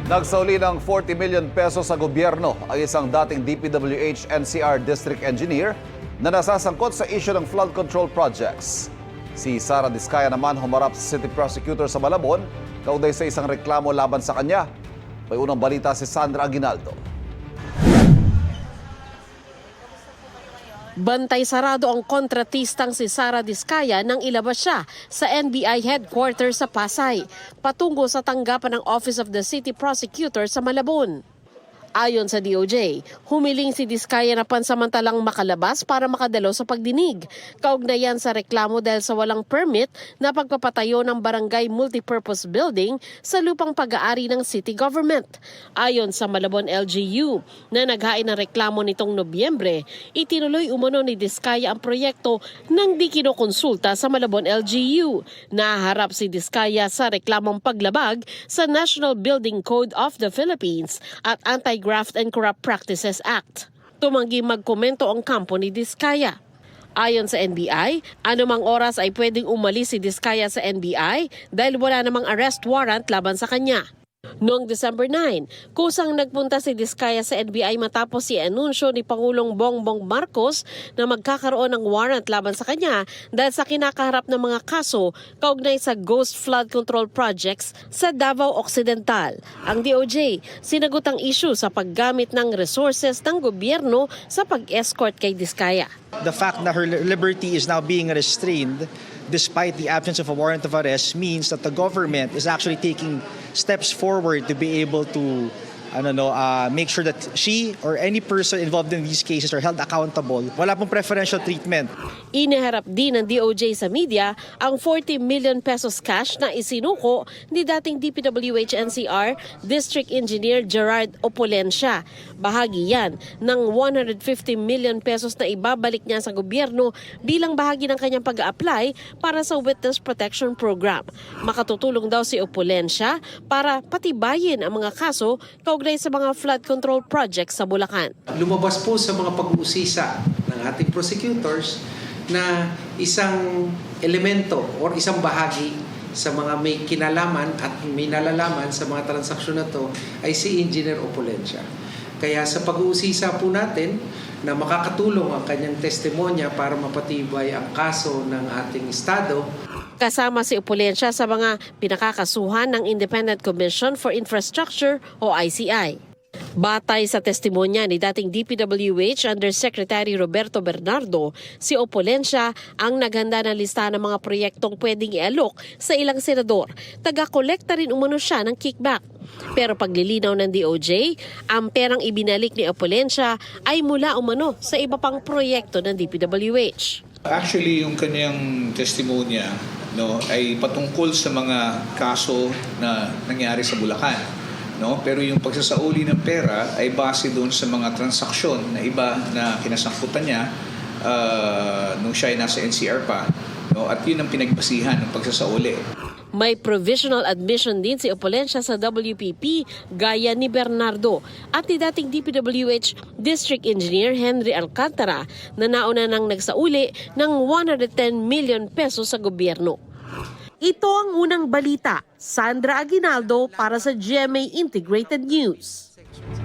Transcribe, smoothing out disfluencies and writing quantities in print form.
Nagsauli ng 40 million pesos sa gobyerno ang isang dating DPWH NCR District Engineer na nasasangkot sa issue ng flood control projects. Si Sara Diskaya naman humarap sa City Prosecutor sa Malabon kaugnay sa isang reklamo laban sa kanya. May unang balita si Sandra Aguinaldo. Bantay sarado ang kontratistang si Sara Diskaya nang ilabas siya sa NBI headquarters sa Pasay, patungo sa tanggapan ng Office of the City Prosecutor sa Malabon. Ayon sa DOJ, humiling si Diskaya na pansamantalang makalabas para makadalo sa pagdinig, kaugnayan sa reklamo dahil sa walang permit na pagpapatayo ng barangay multipurpose building sa lupang pag-aari ng city government. Ayon sa Malabon LGU na naghain ng reklamo nitong Nobyembre, itinuloy umano ni Diskaya ang proyekto nang di kinokonsulta sa Malabon LGU. Naharap si Diskaya sa reklamong paglabag sa National Building Code of the Philippines at Anti-Graft and Corrupt Practices Act. Tumanggi magkomento ang kampo ni Diskaya. Ayon sa NBI, anumang oras ay pwedeng umalis si Diskaya sa NBI dahil wala namang arrest warrant laban sa kanya. Noong December 9, kusang nagpunta si Diskaya sa NBI matapos i-anunsyo ni Pangulong Bongbong Marcos na magkakaroon ng warrant laban sa kanya dahil sa kinakaharap ng mga kaso kaugnay sa ghost flood control projects sa Davao Occidental. Ang DOJ sinagot ang issue sa paggamit ng resources ng gobyerno sa pag-escort kay Diskaya. The fact that her liberty is now being restrained despite the absence of a warrant of arrest means that the government is actually taking steps forward to be able to make sure that she or any person involved in these cases are held accountable. Wala pong preferential treatment. Iniharap din ng DOJ sa media ang 40 million pesos cash na isinuko ni dating DPWH NCR District Engineer Gerard Opolencia. Bahagi yan ng 150 million pesos na ibabalik niya sa gobyerno bilang bahagi ng kanyang pag-a-apply para sa Witness Protection Program. Makatutulong daw si Opolencia para patibayin ang mga kaso kaugnay sa mga flood control projects sa Bulacan. Lumabas po sa mga pag-uusisa ng ating prosecutors na isang elemento o isang bahagi sa mga may kinalaman at may nalalaman sa mga transaksyon na to ay si Engineer Opolencia. Kaya sa pag-uusisa po natin na makakatulong ang kanyang testimonya para mapatibay ang kaso ng ating Estado. Kasama si Opolencia sa mga pinakakasuhan ng Independent Commission for Infrastructure o ICI. Batay sa testimonya ni dating DPWH Undersecretary Roberto Bernardo, si Opolencia ang naghanda ng listahan ng mga proyektong pwedeng i-alok sa ilang senador. Taga-kolekta rin umano siya ng kickback. Pero paglilinaw ng DOJ, ang perang ibinalik ni Opolencia ay mula umano sa iba pang proyekto ng DPWH. Actually, yung kanyang testimonya ay patungkol sa mga kaso na nangyari sa Bulacan. Pero yung pagsasauli ng pera ay base doon sa mga transaksyon na iba na kinasangkutan niya nung siya ay nasa NCR pa. At yun ang pinagbasihan ng pagsasauli. May provisional admission din si Opolencia sa WPP gaya ni Bernardo at ni dating DPWH District Engineer Henry Alcantara na nauna nang nagsauli ng 110 million pesos sa gobyerno. Ito ang unang balita. Sandra Aguinaldo para sa GMA Integrated News.